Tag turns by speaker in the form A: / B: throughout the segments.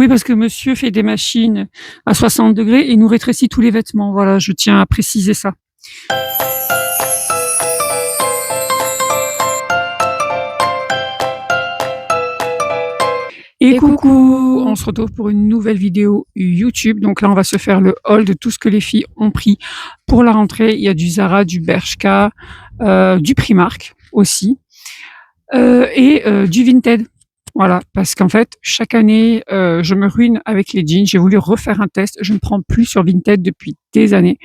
A: Oui, parce que monsieur fait des machines à 60 degrés et nous rétrécit tous les vêtements. Voilà, je tiens à préciser ça. Et coucou, on se retrouve pour une nouvelle vidéo YouTube. Donc là, on va se faire le haul de tout ce que les filles ont pris pour la rentrée. Il y a du Zara, du Bershka, du Primark aussi, et du Vinted. Voilà, parce qu'en fait, chaque année, je me ruine avec les jeans. J'ai voulu refaire un test. Je ne prends plus sur Vinted depuis des années.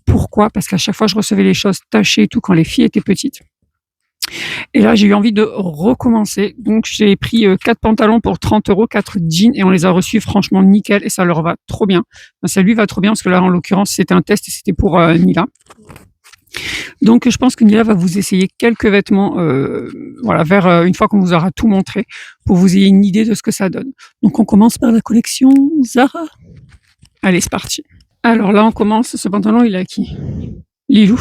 A: Pourquoi? Parce qu'à chaque fois, je recevais les choses tachées et tout quand les filles étaient petites. Et là, j'ai eu envie de recommencer. Donc, j'ai pris 4 pantalons pour 30 €, 4 jeans, et on les a reçus franchement nickel, et ça leur va trop bien. Enfin, ça lui va trop bien, parce que là, en l'occurrence, c'était un test et c'était pour Nila. Donc, je pense que Nila va vous essayer quelques vêtements, voilà, vers une fois qu'on vous aura tout montré, pour que vous ayez une idée de ce que ça donne. Donc, on commence par la collection Zara. Allez, c'est parti. Alors là, on commence. Ce pantalon, il est à qui? Lilou.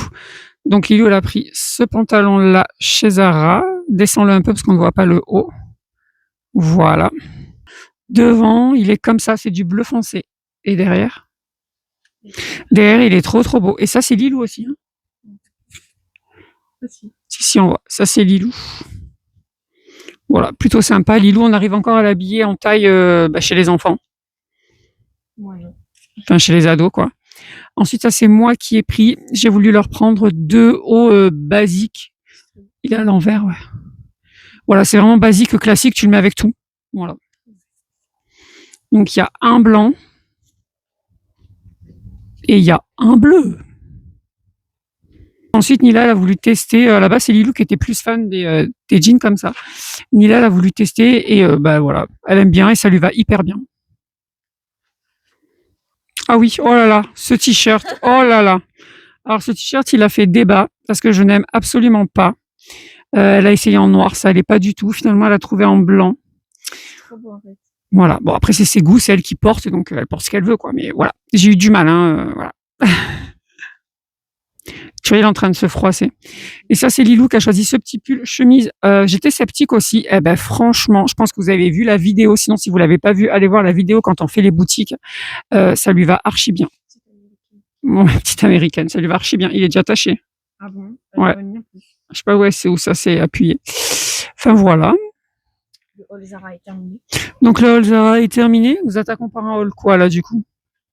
A: Donc Lilou, elle a pris ce pantalon-là chez Zara. Descends-le un peu parce qu'on ne voit pas le haut. Voilà. Devant, il est comme ça, c'est du bleu foncé. Et derrière? Derrière, il est trop trop beau. Et ça, c'est Lilou aussi. Hein, si, on voit. Ça, c'est Lilou. Voilà, plutôt sympa. Lilou, on arrive encore à l'habiller en taille chez les enfants. Enfin, chez les ados, quoi. Ensuite, ça, c'est moi qui ai pris. J'ai voulu leur prendre 2 hauts basiques. Il est à l'envers, ouais. Voilà, c'est vraiment basique, classique, tu le mets avec tout. Voilà. Donc, il y a un blanc et il y a un bleu. Ensuite, Nila, elle a voulu tester. Là-bas, c'est Lilou qui était plus fan des jeans comme ça. Nila, elle a voulu tester et voilà, elle aime bien et ça lui va hyper bien. Ah oui, oh là là, ce t-shirt, oh là là. Alors, ce t-shirt, il a fait débat parce que je n'aime absolument pas. Elle a essayé en noir, ça allait pas du tout. Finalement, elle a trouvé en blanc. Trop beau, en fait. Voilà. Bon, après, c'est ses goûts, c'est elle qui porte, donc elle porte ce qu'elle veut, quoi. Mais voilà. J'ai eu du mal, hein, voilà. Tu vois, il est en train de se froisser. Et ça, c'est Lilou qui a choisi ce petit pull chemise. J'étais sceptique aussi. Eh ben, franchement, je pense que vous avez vu la vidéo. Sinon, si vous l'avez pas vu, allez voir la vidéo quand on fait les boutiques. Ça lui va archi bien. Bon, petite américaine, ça lui va archi bien. Il est déjà taché.
B: Ah bon?
A: Ouais. Je sais pas où ça s'est appuyé. Enfin, voilà.
B: Le haul Zara est terminé.
A: Donc, le haul Zara est terminé. Nous attaquons par un haul quoi, là, du coup?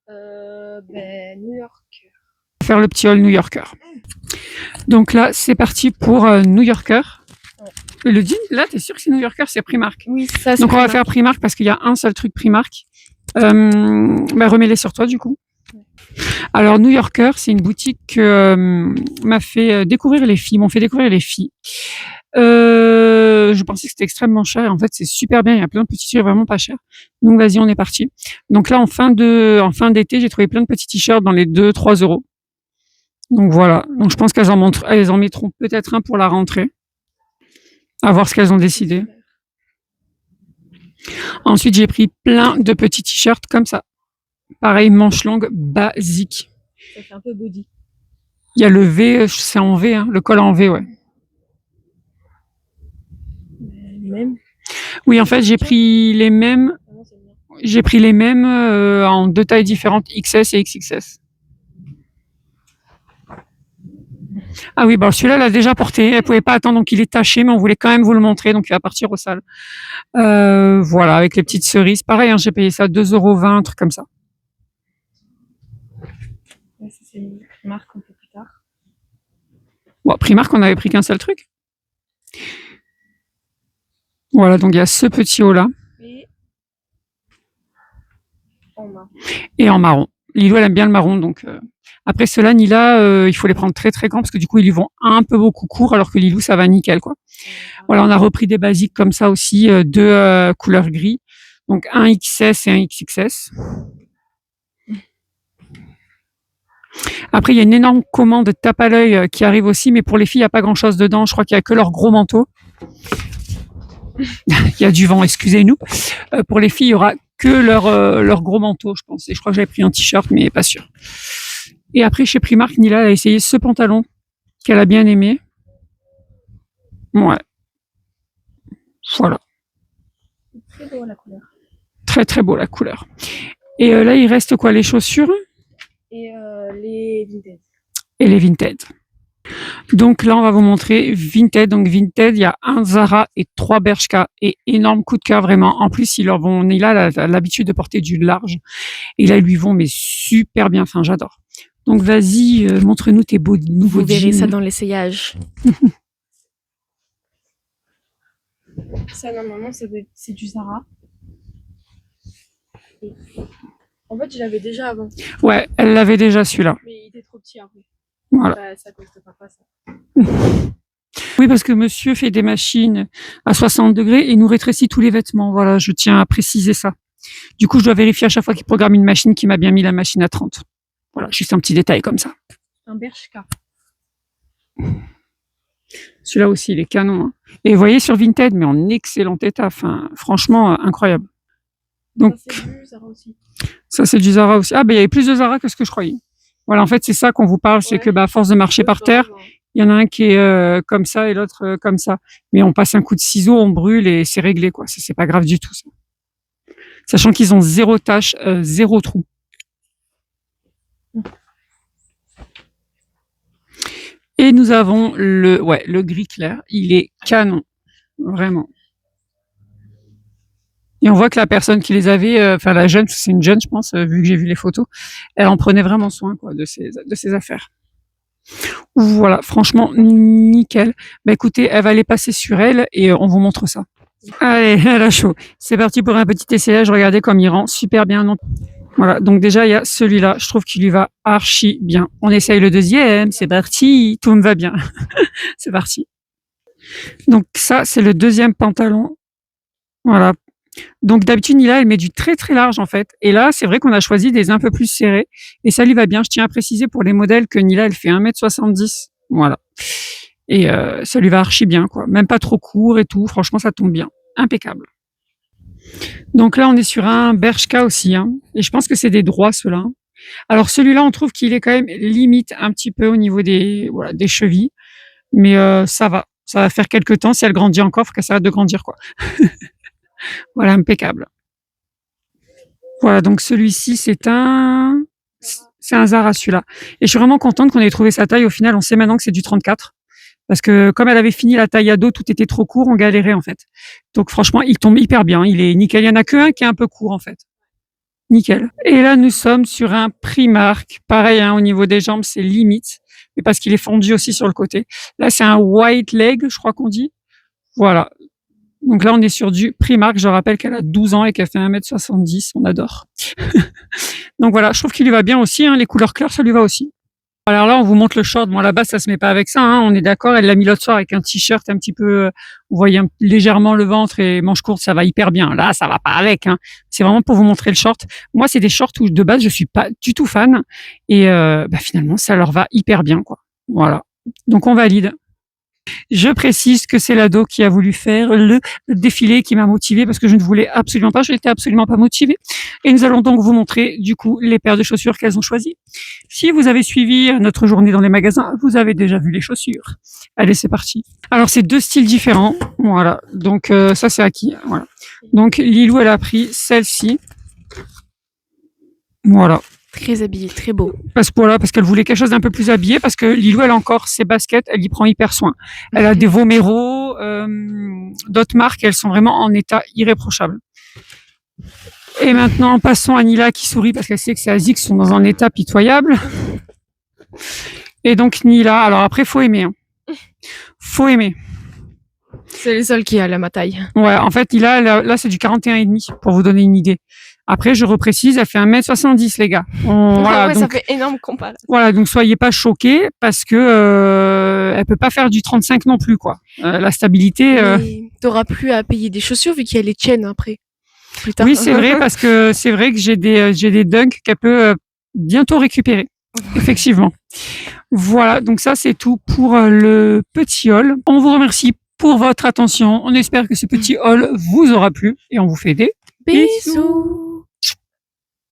B: New York.
A: Faire le petit haul New Yorker. Donc là, c'est parti pour New Yorker. Ouais. Le jean, là, t'es sûr que c'est New Yorker, c'est Primark?
B: Oui, ça, c'est
A: donc, on va faire Primark parce qu'il y a un seul truc Primark. Remets-les sur toi, du coup. Ouais. Alors, New Yorker, c'est une boutique que m'a fait découvrir les filles, m'ont fait découvrir les filles. Je pensais que c'était extrêmement cher. En fait, c'est super bien. Il y a plein de petits t-shirts vraiment pas chers. Donc, vas-y, on est parti. Donc là, en fin d'été, j'ai trouvé plein de petits t-shirts dans les 2-3 €. Donc voilà. Donc je pense qu'elles en mettront peut-être un pour la rentrée. À voir ce qu'elles ont décidé. Ensuite, j'ai pris plein de petits t-shirts comme ça. Pareil, manche longue, basique.
B: Ça fait un peu body.
A: Il y a le V, c'est en V, hein, le col en V, ouais.
B: Les mêmes?
A: Oui, en fait, j'ai pris les mêmes. J'ai pris les mêmes en 2 tailles différentes, XS et XXS. Ah oui, bon, celui-là, elle l'a déjà porté. Elle pouvait pas attendre, donc il est taché, mais on voulait quand même vous le montrer, donc il va partir au sale. Voilà, avec les petites cerises. Pareil, hein, j'ai payé ça 2,20 €, un truc comme ça.
B: Ouais, ça, c'est Primark un peu plus tard.
A: Bon, Primark, on avait pris qu'un seul truc. Voilà, donc il y a ce petit haut-là. Et en marron. Lilou, elle aime bien le marron, donc... Après ceux-là, Nila, il faut les prendre très très grands parce que du coup, ils lui vont un peu beaucoup court, alors que Lilou, ça va nickel, quoi. Voilà, on a repris des basiques comme ça aussi, 2 couleurs gris. Donc un XS et un XXS. Après, il y a une énorme commande tape à l'œil qui arrive aussi, mais pour les filles, il n'y a pas grand-chose dedans. Je crois qu'il n'y a que leur gros manteau. Il y a du vent, excusez-nous. Pour les filles, il y aura que leur gros manteau, je pense. Et je crois que j'avais pris un t-shirt, mais pas sûr. Et après, chez Primark, Nila a essayé ce pantalon qu'elle a bien aimé. Ouais. Voilà.
B: Très beau la couleur.
A: Très très beau la couleur. Et là, il reste quoi? Les chaussures
B: Et les vintage.
A: et les Vinted. Donc là, on va vous montrer Vinted. Donc Vinted, il y a un Zara et 3 Bershka. Et énorme coup de cœur, vraiment. En plus, il a l'habitude de porter du large. Et là, ils lui vont, mais super bien. Enfin, j'adore. Donc vas-y, montre-nous tes beaux nouveaux
B: Vous verrez
A: jeans.
B: ça dans l'essayage. Ça, normalement, c'est du Zara. En fait, je l'avais déjà avant.
A: Ouais, elle l'avait déjà celui-là.
B: Mais il était trop petit après.
A: Voilà.
B: Bah, ça coste pas ça.
A: Oui, parce que monsieur fait des machines à 60 degrés et nous rétrécit tous les vêtements. Voilà, je tiens à préciser ça. Du coup, je dois vérifier à chaque fois qu'il programme une machine qui m'a bien mis la machine à 30. Voilà, juste un petit détail comme ça.
B: Un Bershka.
A: Celui-là aussi, il est canon. Hein. Et vous voyez sur Vinted, mais en excellent état. Enfin, franchement, incroyable. Donc,
B: Ça, c'est du Zara aussi.
A: ça, c'est du Zara aussi. Ah, ben, il y avait plus de Zara que ce que je croyais. Voilà, en fait, c'est ça qu'on vous parle, c'est que, à force de marcher par terre, il y en a un qui est comme ça et l'autre comme ça. Mais on passe un coup de ciseau, on brûle et c'est réglé, quoi. C'est pas grave du tout, ça. Sachant qu'ils ont 0 tache, 0 trou. Et nous avons le gris clair. Il est canon. Vraiment. Et on voit que la personne qui les avait, la jeune, c'est une jeune, je pense, vu que j'ai vu les photos, elle en prenait vraiment soin, quoi, de ses affaires. Voilà, franchement, nickel. Bah écoutez, elle va les passer sur elle et on vous montre ça. Allez, elle a chaud. C'est parti pour un petit essayage. Regardez comme il rend super bien. Voilà, donc déjà, il y a celui-là. Je trouve qu'il lui va archi bien. On essaye le deuxième. C'est parti. Tout me va bien. C'est parti. Donc ça, c'est le deuxième pantalon. Voilà. Donc d'habitude, Nila, elle met du très très large en fait. Et là, c'est vrai qu'on a choisi des un peu plus serrés. Et ça lui va bien. Je tiens à préciser pour les modèles que Nila, elle fait 1m70. Voilà. Et ça lui va archi bien, quoi. Même pas trop court et tout. Franchement, ça tombe bien. Impeccable. Donc là, on est sur un Bershka aussi. Hein. Et je pense que c'est des droits, ceux-là. Alors celui-là, on trouve qu'il est quand même limite un petit peu au niveau des chevilles. Mais ça va. Ça va faire quelques temps. Si elle grandit encore, faut qu'elle s'arrête de grandir, quoi. Voilà, impeccable. Voilà, donc celui-ci, c'est un Zara, celui-là. Et je suis vraiment contente qu'on ait trouvé sa taille. Au final, on sait maintenant que c'est du 34. Parce que comme elle avait fini la taille ado, tout était trop court, on galérait en fait. Donc franchement, il tombe hyper bien. Il est nickel. Il y en a que un qui est un peu court en fait. Nickel. Et là, nous sommes sur un Primark. Pareil, hein, au niveau des jambes, c'est limite. Mais parce qu'il est fondu aussi sur le côté. Là, c'est un white leg, je crois qu'on dit. Voilà. Donc là, on est sur du Primark. Je rappelle qu'elle a 12 ans et qu'elle fait 1m70. On adore. Donc voilà, je trouve qu'il lui va bien aussi. Hein. Les couleurs claires, ça lui va aussi. Alors là, on vous montre le short. Bon, à la base, ça se met pas avec ça. Hein. On est d'accord. Elle l'a mis l'autre soir avec un t-shirt un petit peu, vous voyez légèrement le ventre et manches courtes. Ça va hyper bien. Là, ça va pas avec. Hein. C'est vraiment pour vous montrer le short. Moi, c'est des shorts où de base, je suis pas du tout fan. Et finalement, ça leur va hyper bien, quoi. Voilà. Donc, on valide. Je précise que c'est l'ado qui a voulu faire le défilé qui m'a motivée parce que je ne voulais absolument pas, je n'étais absolument pas motivée. Et nous allons donc vous montrer du coup les paires de chaussures qu'elles ont choisies. Si vous avez suivi notre journée dans les magasins, vous avez déjà vu les chaussures. Allez, c'est parti. Alors c'est 2 styles différents, voilà. Donc ça c'est acquis, voilà. Donc Lilou elle a pris celle-ci, voilà.
B: Très habillé, très beau.
A: Parce qu'elle voulait quelque chose d'un peu plus habillé, parce que Lilou, elle a encore ses baskets, elle y prend hyper soin. Elle a des Vomero, d'autres marques, elles sont vraiment en état irréprochable. Et maintenant, passons à Nila qui sourit parce qu'elle sait que ses Asics sont dans un état pitoyable. Et donc Nila, alors après, faut aimer. Hein. Faut aimer.
B: C'est les seuls qui a ma taille.
A: Ouais, en fait, Nila, là, c'est du 41,5 pour vous donner une idée. Après, je reprécise, elle fait 1m70, les gars. Voilà,
B: ouais,
A: donc,
B: ça fait énorme comparé.
A: Voilà, donc soyez pas choqués parce que elle peut pas faire du 35 non plus, quoi. La stabilité.
B: T'auras plus à payer des chaussures vu qu'il y a les tiennes après. Plus tard.
A: Oui, c'est vrai parce que c'est vrai que j'ai des dunks qu'elle peut bientôt récupérer. Effectivement. Voilà, donc ça c'est tout pour le petit haul. On vous remercie pour votre attention. On espère que ce petit haul vous aura plu et on vous fait des
B: Bisous.